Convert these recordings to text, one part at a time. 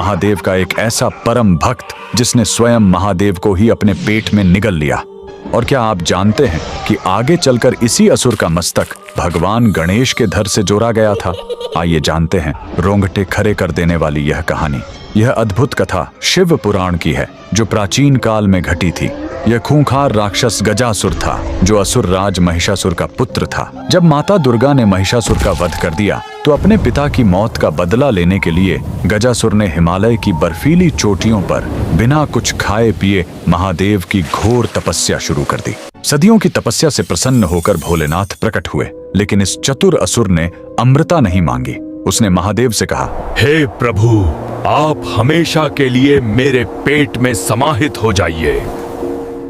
महादेव का एक ऐसा परम भक्त जिसने स्वयं महादेव को ही अपने पेट में निगल लिया। और क्या आप जानते हैं कि आगे चलकर इसी असुर का मस्तक भगवान गणेश के धड़ से जोड़ा गया था? आइए जानते हैं रोंगटे खड़े कर देने वाली यह कहानी। यह अद्भुत कथा शिव पुराण की है जो प्राचीन काल में घटी थी। यह खूंखार राक्षस गजासुर था जो असुर राज महिषासुर का पुत्र था। जब माता दुर्गा ने महिषासुर का वध कर दिया तो अपने पिता की मौत का बदला लेने के लिए गजासुर ने हिमालय की बर्फीली चोटियों पर बिना कुछ खाए पिए महादेव की घोर तपस्या शुरू कर दी। सदियों की तपस्या से प्रसन्न होकर भोलेनाथ प्रकट हुए, लेकिन इस चतुर असुर ने अमृता नहीं मांगी। उसने महादेव से कहा, हे प्रभु, आप हमेशा के लिए मेरे पेट में समाहित हो जाइए।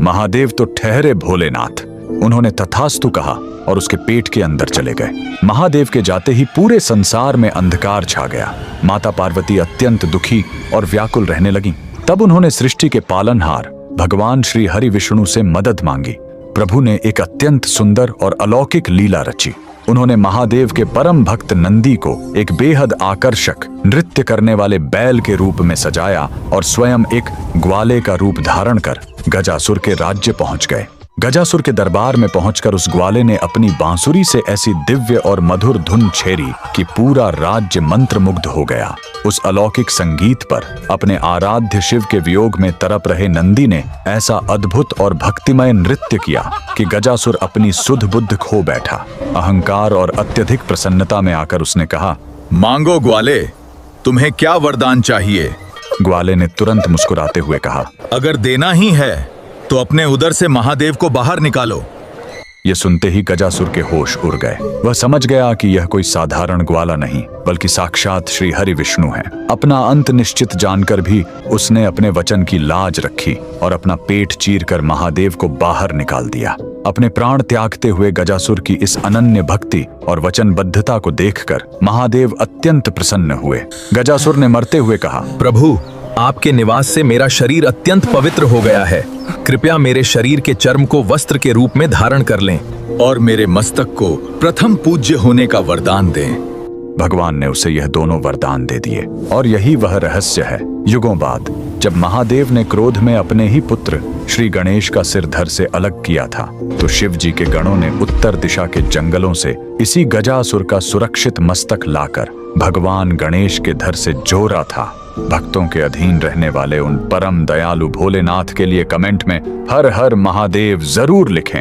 महादेव तो ठहरे भोलेनाथ। उन्होंने तथास्तु कहा और उसके पेट के अंदर चले गए। महादेव के जाते ही पूरे संसार में अंधकार छा गया। माता पार्वती अत्यंत दुखी और व्याकुल रहने लगी। तब उन्होंने सृष्टि के पालनहार भगवान श्री हरि विष्णु से मदद मांगी। प्रभु ने एक अत्यंत सुंदर और अलौकिक लीला रची। उन्होंने महादेव के परम भक्त नंदी को एक बेहद आकर्षक नृत्य करने वाले बैल के रूप में सजाया और स्वयं एक ग्वाले का रूप धारण कर गजासुर के राज्य पहुंच गए। गजासुर के दरबार में पहुंचकर उस ग्वाले ने अपनी बांसुरी से ऐसी दिव्य और मधुर धुन छेड़ी कि पूरा राज्य मंत्रमुग्ध हो गया। उस अलौकिक संगीत पर अपने आराध्य शिव के वियोग में तड़प रहे नंदी ने ऐसा अद्भुत और भक्तिमय नृत्य किया कि गजासुर अपनी सुध बुद्ध खो बैठा। अहंकार और अत्यधिक प्रसन्नता में आकर उसने कहा, मांगो ग्वाले, तुम्हें क्या वरदान चाहिए? ग्वाले ने तुरंत मुस्कुराते हुए कहा, अगर देना ही है तो अपने उदर से महादेव को बाहर निकालो। यह सुनते ही गजासुर के होश उड़ गए। वह समझ गया कि यह कोई साधारण ग्वाला नहीं बल्कि साक्षात श्री हरि विष्णु है। अपना अंत निश्चित जानकर भी उसने अपने वचन की लाज रखी और अपना पेट चीरकर महादेव को बाहर निकाल दिया। अपने प्राण त्यागते हुए गजासुर की इस अनन्य भक्ति और वचनबद्धता को देखकर महादेव अत्यंत प्रसन्न हुए। गजासुर ने मरते हुए कहा, प्रभु, आपके निवास से मेरा शरीर अत्यंत पवित्र हो गया है। कृपया मेरे शरीर के चर्म को वस्त्र के रूप में धारण कर लें और मेरे मस्तक को प्रथम पूज्य होने का वरदान दें। भगवान ने उसे यह दोनों वरदान दे दिए और यही वह रहस्य है। युगों बाद जब महादेव ने क्रोध में अपने ही पुत्र श्री गणेश का सिर धड़ से अलग किया था तो शिव जी के गणों ने उत्तर दिशा के जंगलों से इसी गजासुर का सुरक्षित मस्तक लाकर भगवान गणेश के धड़ से जोड़ा था। भक्तों के अधीन रहने वाले उन परम दयालु भोलेनाथ के लिए कमेंट में हर हर महादेव जरूर लिखें।